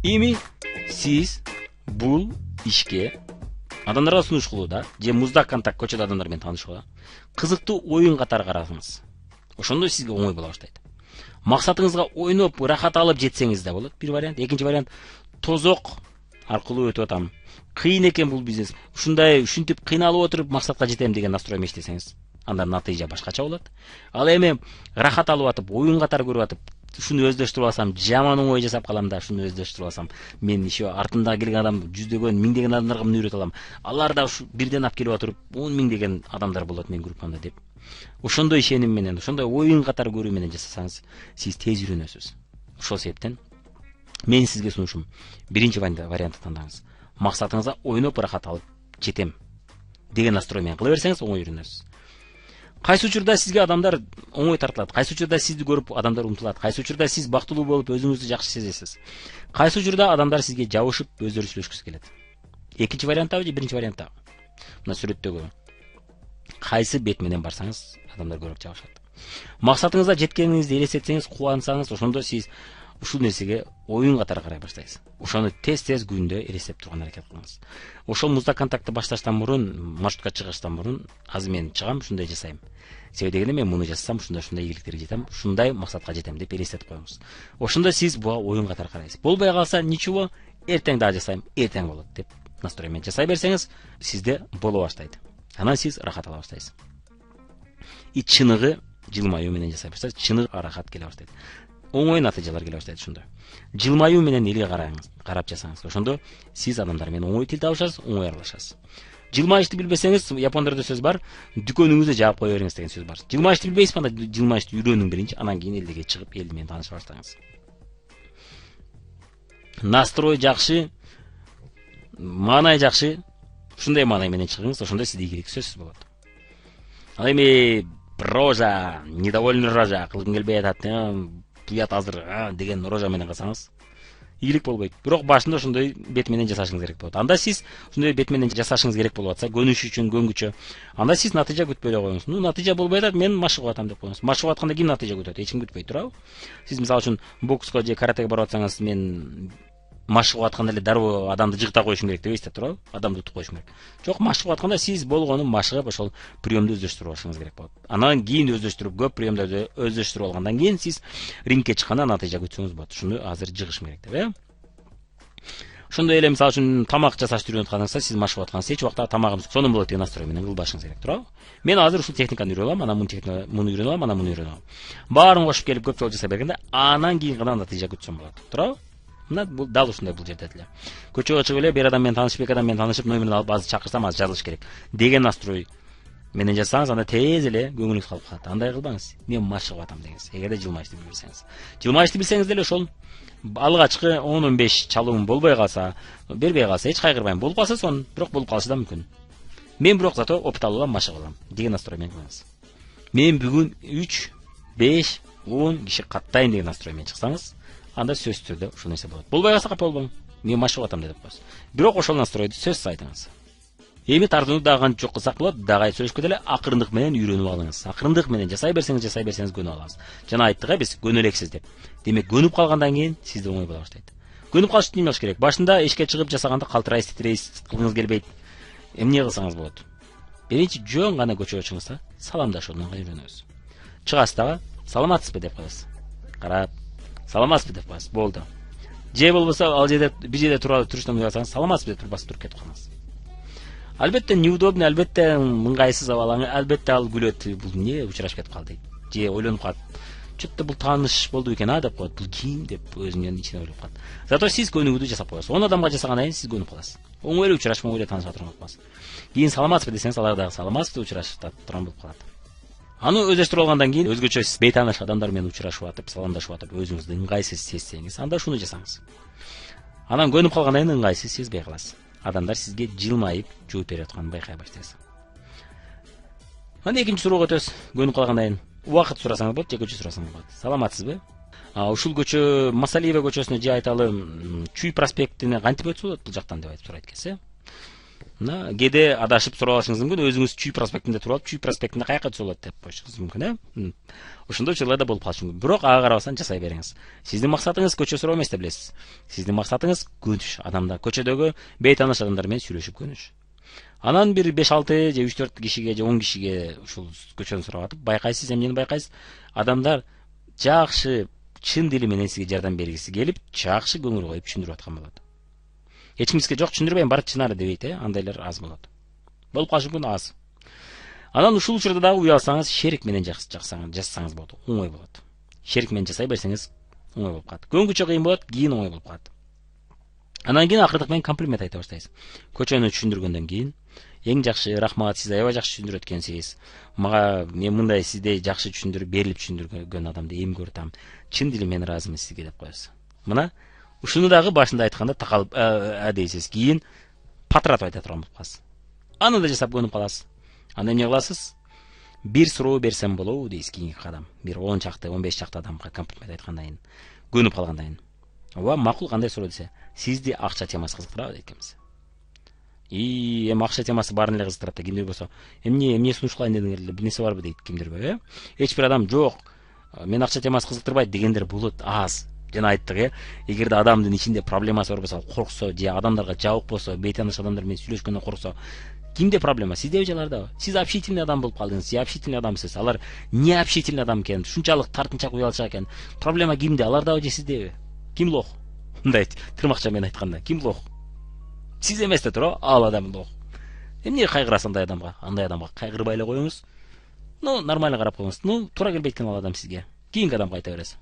Эми сиз бул ишке адамдарга сунуш кылууда же муздак контакт көчөдө адамдар менен таанышууга кызыктуу оюн катары карасаңыз, ошондо сизге оңой боло баштайт. Максатыңызга ойноп, рахат алып жетсеңиз да болот. Бир вариант. Экинчи вариант, тозок аркылуу өтүп атам. Кыйын экен бул бизнес. Ушундай ушинтип кыйналып отуруп максатка жетем деген настроение иштесеңиз, анда натыйжа башкача болот. Ал эми рахат алып атып, оюн катары көрүп атып, ушуну өздөштүрүп алсам, жаман оңой жасап калам да, ушуну өздөштүрүп алсам, мен иши артымда келген адам жүздөгөн, миңдеген адамдарга муну үйрөтө алам. Алар да ушу бирден алып келип отуруп, 10 миңдеген адамдар болот менин группамда деп. Ошондой ишеним менен, ошондой оюн катары көрүү менен жасасаңыз, сиз тез үйрөнөсүз. Ошол себептен мен сизге сунушум, биринчи вариантты тандаңыз. Максатыңызга ойноп рахат алып жетем деген настроение менен кыла берсеңиз, оңой үйрөнөсүз. Кайсы учурда сизге адамдар оңой тартылат, кайсы учурда сизди көрүп адамдар умтулат, кайсы учурда сиз бактылуу болуп өзүңүздү жакшы сезесиз. Кайсы учурда адамдар сизге жабышып, өздөрү сүйлөшкүсү келет. Экинчи варианттабы же биринчи варианттабы? Мына сүрөттөгү кайсы бет менен барсаңыз, адамдар көрүп жабышат. Максатыңызга жеткениңизди элестетсеңиз, кубансаңыз, ошондо сиз ушул нерсеге оюн катары карай баштайсыз. Ошону тез-тез күндө элестеп турган аракет кылыңыз. Ошол муздак контактты башташтан мурун, маршрутка чыгыштан мурун, азыр мен чыгам, ушундай жасайм. Себеби дегенде мен муну жасасам, ушундай ийгиликтерге жетем, ушундай максатка жетем деп элестетип коюңуз. Ошондо сиз буга оюн катары карайсыз. Болбой калса, ничего, эртең дагы жасайм, эртең болот деп настроение жасай берсеңиз, сизде боло баштайт. Анан сиз рахат ала баштайсыз. И чыныгы жылмаюу менен жасай баштайсыз, чыныгы рахат келе баштайт. Оңой натыйжалар келе баштайт ошондо. Жылмаюу менен элге караңыз, карап жасаңыз. Ошондо сиз адамдар менен оңой тил табышасыз, оңой аралашасыз. Жылмайышты билбесеңиз, япондордо сөз бар, дүкөнүңүздү жаап кое бериңиз деген сөз бар. Жылмайышты билбейсиз, анда жылмайышты үйрөнүң биринчи, анан кийин элдеге чыгып, эл менен тааныша баштаңыз. Настрой жакшы, маанай жакшы, ушундай маанай менен чыгыңыз, ошондо сизде ийгилик сөзсүз болот. Ал эми рожа, недовольный рожа, кылгым келбей атат, буят азыр деген рожа менен кылсаңыз, ийгилик болбойт. Бирок башында ошондой бет менен жасашыңыз керек болот. Анда сиз ошондой бет менен жасашыңыз керек болуп атса, көнүш үчүн, көнгүчө, анда сиз натыйжа күтпөй эле коюңуз. Натыйжа болбой атат, мен машыгып атам деп коюңуз. Машыгып атканда ким натыйжа күтөт? Эч ким күтпөйт, туурабы? Сиз мисалы үчүн бокска же каратеге барып атсаңыз, мен машыгып атканда эле дароо адамды жыгыта коюшум керек дебейсиз да, туурабы? Адамды утуп коюшум керек. Жок, машыгып атканда сиз болгону машыгып ошол приемду өздөштүрүп алышыңыз керек болот. Анан кийин өздөштүрүп, көп приемдарды өздөштүрүп алгандан кийин сиз рингке чыкканда натыйжа күтсөңүз болот. Ушуну азыр жыгышым керек деп, Ошондой эле мисалы үчүн тамак жасашты үйрөнүп атканыңызда, сиз машыгып аткансыз, эч убакта тамагым сонун болот деген настроение менен кылбашыңыз керек, туурабы? Мен азыр ушул техниканы үйрөнүп алам, анан муну үйрөнүп алам, анан муну үйрөнүп алам. Баарын кошуп келип көп жол жасай бергенде, анан кийин гана натыйжа күтсөм болот, туурабы? Мына бул дал ушундай бул жерде деле. Көчөгө чыгып эле бир адам менен таанышып, эки адам менен таанышып, номерин алып азыр чакырсам, азыр жазылыш керек деген настрой менен жасасаңыз, анда тез эле көңүлүңүз калып калат. Андай кылбаңыз. Мен машыгып атам дегенсиз. Эгерде жылмайышты билбесеңиз. Жылмайышты билсеңиз деле ошол алгачкы 10-15 чалуум болбой калса, бербей калса, эч кайгырбайм. Болуп калса сон, бирок болуп калышы да мүмкүн. Мен бирок зато опыт алып алам, машыгып алам деген настроение кылыңыз. Мен бүгүн 3, 5, 10 киши каттайын деген настроение чыксаңыз, анда сөзсүз түрдө ушул нерсе болот. Болбой калса капа болбоң. Мен машыгып атам деп коесуз. Бирок ошол настройду сөзсүз айтыңыз. Эми тартууну дагы кантип жок кылсак болот, дагы сүйлөшкө деле акырындык менен үйрөнүп алыңыз. Акырындык менен жасай берсеңиз көнүп аласыз. Жана айттык биз көнө элексиз деп. Демек көнүп калгандан кийин сизде оңой боло баштайт. Көнүп калыш үчүн эмне кылыш керек? Башында эшикке чыгып жасаганда калтырайсыз, титирейсиз, кылгыңыз келбейт. Эмне кылсаңыз болот? Биринчи жөн гана көчөгө чыгыңыз да, саламдашуудан үйрөнөсүз. Чыгасыз дагы, саламатсызбы деп коесуз. Карап, саламатсызбы деп коесуз. Болду. Же болбосо ал жерде бир жерде туруштан уялсаңыз, саламатсызбы деп басып туруп кетип калыңыз. Албетте неудобно, албетте ыңгайсыз абал, албетте ал күлөт, бул эмне учурашып кетип калды дейт. Же ойлонуп калат. Чөтө бул тааныш болду экен деп коет. Бул ким деп өзүнүн ичине ойлоп калат. Зато сиз көнүгүүдү жасап коесуз. 10 адамга жасагандан кийин сиз көнүп каласыз. Оңой эле учурашып, оңой эле тааныша турган болуп каласыз. Кийин саламатсызбы десеңиз, алар дагы саламатсызбы учурашып турган болуп калат. Аны өздөштүрүп алгандан кийин өзгөчө сиз бейтааныш адамдар менен учурашып атып, саламдашып атып, өзүңүздү ыңгайсыз сезсеңиз, анда шуну жасаңыз. Анан көнүп калгандан кийин ыңгайсыз сезбей каласыз. Адамдар сизге жылмайып жооп берип атканын байкай баштайсыз. Анда экинчи суроого өтөбүз. Көнүп калгандан кийин убакыт сурасаңыз болот, же көчө сурасаңыз болот. Саламатсызбы? Ушул көчө Масалиева көчөсүнө же айталы Чүй проспектине кантип өтсө болот бул жактан деп айтып сурайт экенсиз. мына кээде адашып сурап алышыңыз мүмкүн, өзүңүз Чүй проспектинде туруп алып, Чүй проспектине каяка түшүп алат деп коюшуңуз мүмкүн, ошондой учурлар да болуп калышы мүмкүн. Бирок ага карабастан жасай бериңиз. Сиздин максатыңыз көчө суроо эмес деп билесиз. Сиздин максатыңыз көнүш, адамдар көчөдөгү бейтааныш адамдар менен сүйлөшүп көнүш. Анан бир 5-6 же 3-4 кишиге же 10 кишиге ушул көчөнү сурап атып, байкайсыз, эмнени байкайсыз? Адамдар жакшы, чын дили менен сизге жардам бергиси келип, жакшы көңүл коюп түшүндүрүп аткан болот. Эч ким сизге жок түшүндүрбөйм, бар чынары дебейт, андайлар аз болот. Болуп калышы мүмкүн, аз. Анан ушул учурда дагы уялсаңыз, шерик менен жасасаңыз болот, оңой болот. Шерик менен жасай берсеңиз, оңой болуп калат. Көнгүчө кыйын болот, кийин оңой болуп калат. Анан кийин акырдык менен комплимент айта баштайсыз. Көчөнү түшүндүргөндөн кийин, эң жакшы рахмат, сиз аябай жакшы түшүндүрөт экенсиз. Мага мен мындай сизде жакшы түшүндүрүп берилип түшүндүргөн адамды эми көрүп, чын дили менен ыраазымын сизге деп коесуз. Мына ушуну дагы башында айтканда такалып дейсиз, кийин патыратып айта турган болуп каласыз. Аны да жасап көнүп каласыз. Анда эмне кыласыз? Бир суроо берсем болобу дейсиз кийинки кадам. Бир 10 чакты, 15 чакты адамга комплимент айткандан кийин, көнүп калгандан кийин. Ооба, макул, кандай суроо десе, сизди акча темасы кызыктырабы дейт экенбиз. Эми акча темасы баарын эле кызыктырат да, кимдир болсо, эмне сунушталайын дедиңер эле, бир нерсе барбы дейт кимдир, Эч бир адам жок, мен акча темасы кызыктырбайт дегендер болот, аз. Жана айттык, эгерде адамдын ичинде проблемасы бар болсо, корксо, же адамдарга жабык болсо, бейтааныш адамдар менен сүйлөшкөндөн корксо, кимде проблема? Сиздеби же алардабы? Сиз общительный адам болуп калдыңыз, сиз общительный адамсыз. Алар не общительный адам экен, ушунчалык тартынчаак уялчак экен. Проблема кимде? Алардабы же сиздеби? Ким лох? Мындай тырмакча менен айтканда, ким лох? Сиз эмес да туруп, ал адам лох. Эмне кайгырасыз андай адамга? Андай адамга кайгырбай эле коюңуз. Нормально карап коюңуз. Туура келбейт экен ал адам сизге. Кийинки адамга айта бересиз.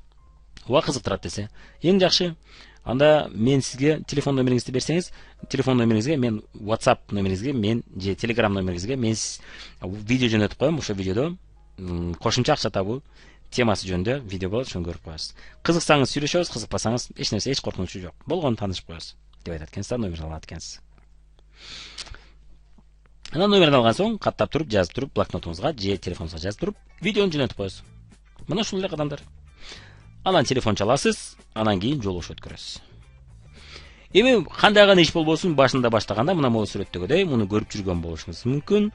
Ва кызыктырат десе, эң жакшы, анда мен сизге телефон номериңизди берсеңиз, телефон номериңизге мен WhatsApp номериңизге мен же Telegram номериңизге мен видео жөнөтүп коем. Ошо видеодо кошумча акча табуу темасы жөнүндө видео болот, ошону көрүп коесуз. Кызыксаңыз сүйлөшөбүз, кызыкпасаңыз эч нерсе, эч коркунучу жок. Болгону таанышып коесуз деп айтат экенсиз, номер алат экенсиз. Анан номерин алган соң каттап туруп, жазып туруп, блокнотуңузга же телефонуңузга жазып туруп, видеону жөнөтүп коесуз. Мына ушул эле кадамдар. Анан телефон чаласыз, анан кийин жолугуш өткөрөсүз. Эми кандай гана иш болбосун, башында баштаганда мына могу сүрөттөгүдөй муну көрүп жүргөн болушуңуз мүмкүн.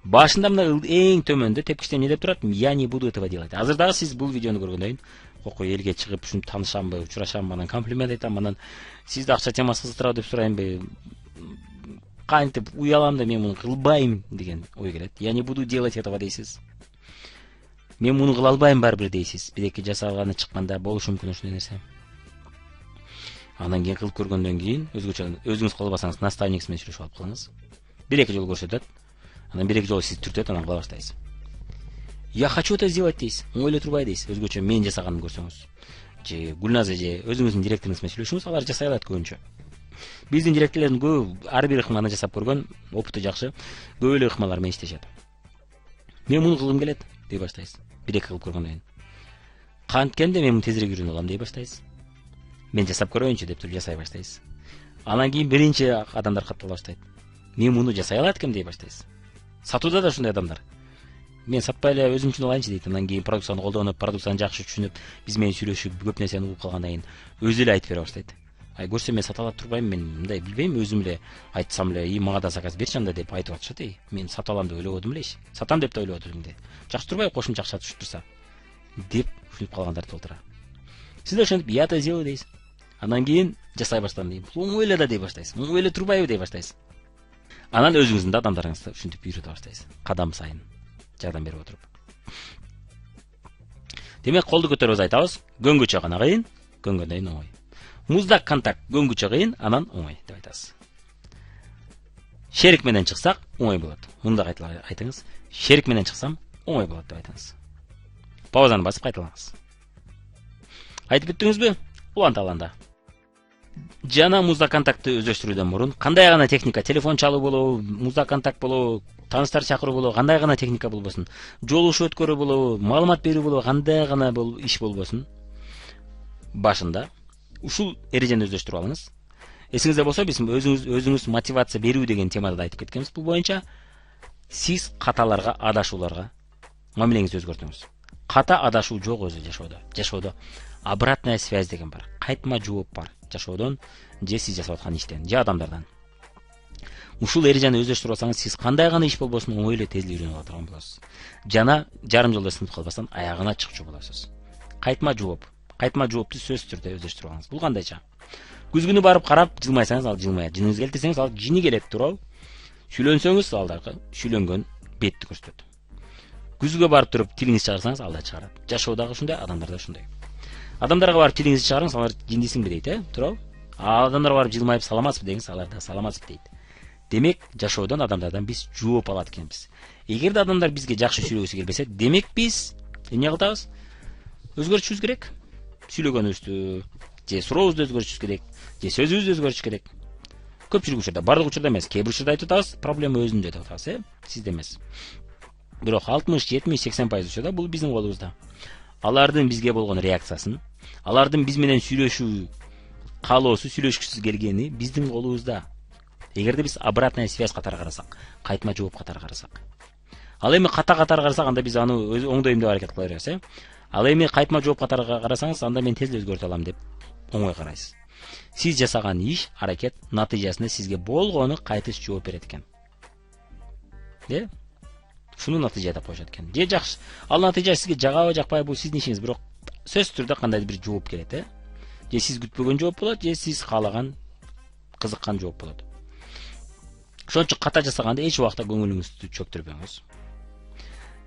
Башында мына эң төмөндө тепкичте эмне деп турат? Я не буду этого делать. Азыр дагы сиз бул видеону көргөндөн кийин, элге чыгып ушинтип таанышамбы, учурашамбы, анан комплимент айтам, анан сизди акча темасы кызыктырабы деп сурайынбы, кантип уялам да мен муну кылбайм деген ой келет. Я не буду делать этого дейсиз. Мен муну кыла албайм барбир дейсиз. Бир-эки жасаганы чыкканда болушу мүмкүн ошондой нерсе. Андан кийин кылып көргөндөн кийин өзүңүз кыла албасаңыз наставник менен сүйлөшүп алып калыңыз. Бир-эки жолу көрсөтөт. Анан бир-эки жолу сиз түртөт, анан кыла баштайсыз. Я хочу это сделать дейсиз. Оңой эле турбай дейсиз. Өзгөчө мен жасаганын көрсөңүз. Же Гүлназа же өзүңүздүн директоруңуз менен сүйлөшүңүз, алар жасай алат көбүнчө. Биздин директорлордун көп ар бир ыкманы жасап көргөн, опыты жакшы, көп эле ыкмалар менен иштешет. Мен муну кылгым келет дей баштайсыз. Бир-эки кылып көргөндөн кийин. Канткенде мен тезирээк үйрөнүп алам дей баштайсыз. Мен жасап көрөйүнчү деп туруп жасай баштайсыз. Анан кийин биринчи адамдар каттала баштайт. Мен муну жасай алат экенмин дей баштайсыз. Сатууда да ушундай адамдар. Мен сатпай эле өзүм үчүн алайынчы дейт. Андан кийин продукцияны колдонуп, продукцияны жакшы түшүнүп, биз менен сүйлөшүп, көп нерсени угуп калгандан кийин өзү эле айтып бере баштайт. Ай көрсө мен сата алат турбайм, мен мындай билбейм, өзүм эле айтсам эле, мага да заказ берчи анда деп айтып атышат. Мен сата алам деп ойлободум элечи. Сатам деп да ойлободум деп. Жакшы турбайбы кошумча акча түшүп турса? Деп ушинтип калгандар толтура. Сиз да ошентип я это сделаю дейсиз. Андан кийин жасай баштадым дейм. Оңой эле да дей баштайсыз. Оңой эле турбайбы дей баштайсыз. Анан өзүңүздүн да адамдарыңызды ушинтип үйрөтө баштайсыз. Кадам сайын жардам берип отуруп. Демек колду көтөрөбүз айтабыз. Көнгүчө гана кыйын, көнгөндөн кийин оңой. Муздак контакт көнгүчө кыйын, анан оңой деп айтасыз. Шерик менен чыксак оңой болот. Мындай айтыңыз. Шерик менен чыксам оңой болот деп айтыңыз. Паузаны басып кайталаңыз. Айтып бүттүңүзбү? Уланта аланда. Жана муздак контактты өздөштүрүүдөн мурун кандай гана техника, телефон чалуу болобу, муздак контакт болобу, тааныштар чакыруу болобу, кандай гана техника болбосун, жолугуш өткөрүү болобу, маалымат берүү болобу, кандай гана иш болбосун, башында ушул эрежени өздөштүрүп алыңыз. Эсиңизде болсо, биз өзүңүз мотивация берүү деген темада да айтып кеткенбиз. Бул боюнча сиз каталарга, адашууларга мамилеңизди өзгөртүңүз. Ката адашуу жок өзү жашоодо. Жашоодо обратная связь деген бар. Кайтма жооп бар. Жашоодон же сиз жасап аткан иштен, же адамдардан. ушул эрежаны өздөштүрүп алсаңыз, сиз кандай гана иш болбосун оңой эле тез эле үйрөнүп ала турган болосуз. Жана жарым жолдо сынып калбастан аягына чыкчу болосуз. Кайтма жооп. Кайтма жоопту сөзсүз түрдө өздөштүрүп алыңыз. Бул кандайча? Күзгүнү барып карап, жылмайсаңыз, ал жылмайт. Жиныңызды келтирсеңиз, ал жини келет, туурабы? Сүйлөнсөңүз, алдагы сүйлөнгөн бетти көрсөтөт. Күзгүгө барып туруп тилиңизди чыгарсаңыз, ал да чыгарат. Жашоо дагы ушундай, адамдар да ушундай. Адамдарга барып тилиңизди чыгарыңыз, алар жиндисиңби дейт, туурабы? Адамдарга барып жылмайып саламатсызбы деңиз, алар да саламатсызбы дейт. Демек, жашоодон адамдардан биз жооп алат экенбиз. Эгерде адамдар бизге жакшы сүйлөгүсү келбесе, демек биз эмне кылабыз? Өзгөртүшүбүз керек. Сүйлөгөнүбүздү, же сурообузду өзгөртүшүбүз керек, же сөзүбүздү өзгөртүш керек. Көпчүлүк учурда, бардык учурда эмес, кээ бир учурда айтып атабыз, проблема өзүндө деп атабыз, сизде эмес. Бирок 60, 70, 80% учурда бул биздин колубузда. Алардын бизге болгон реакциясын, алардын биз менен сүйлөшүү каалоосу, сүйлөшкүсү келгени биздин колубузда. Эгерде биз обратная связь катары карасак, кайтма жооп катары карасак. Ал эми катары карасак, анда биз аны оңдойм деп аракет кыла беребиз, Ал эми кайтма жооп катары карасаңыз, анда мен тез эле өзгөртө алам деп оңой карайсыз. Сиз жасаган иш, аракет натыйжасында сизге болгону кайтыш жооп берет экен. Шуну натыйжа деп коюшат экен. Же жакшы, ал натыйжа сизге жагабы, жакпайбы, бул сиздин ишиңиз, бирок сөзсүз түрдө кандайдыр бир жооп келет, Же сиз күтпөгөн жооп болот, же сиз каалаган, кызыккан жооп болот. Ошон үчүн ката жасаганда эч убакта көңүлүңүздү чөктүрбөңүз.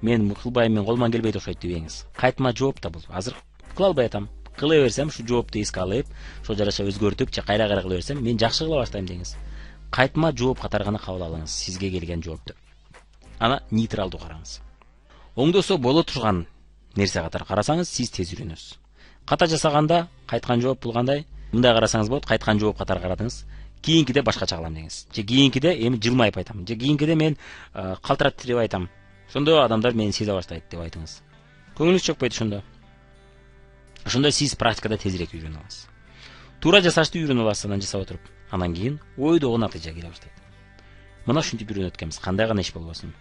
Мен кылбайм, мен колуман келбейт окшойт дебеңиз. Кайтма жооп да бул. Азыр кыла албай атам. Кыла берсем, шу жоопту эске алып, ошо жараша өзгөртүп, же кайра кыла берсем, мен жакшы кыла баштайм деңиз. Кайтма жооп катары гана кабыл алыңыз сизге келген жоопту. Ана нейтралдуу караңыз. Оңдосо боло турган нерсе катары карасаңыз, сиз тез үйрөнөсүз. Ката жасаганда кайткан жооп бул кандай? Мындай карасаңыз болот, кайткан жооп катары карадыңыз. Кийинкиде башкача кылам деңиз. Же кийинкиде эми жылмайып айтам. Же кийинкиде мен калтырап тирип айтам. Ошондо адамдар мени сезе баштайт деп айтыңыз. Көңүлүңүз чөкпөйт ошондо. Ошондо сиз практикада тезирээк үйрөнүп аласыз. Туура жасашты үйрөнүп аласыз анан жасап отуруп. Анан кийин ойдогу натыйжа келе баштайт. Мына ушинтип үйрөнөт экенбиз, кандай гана иш болбосун.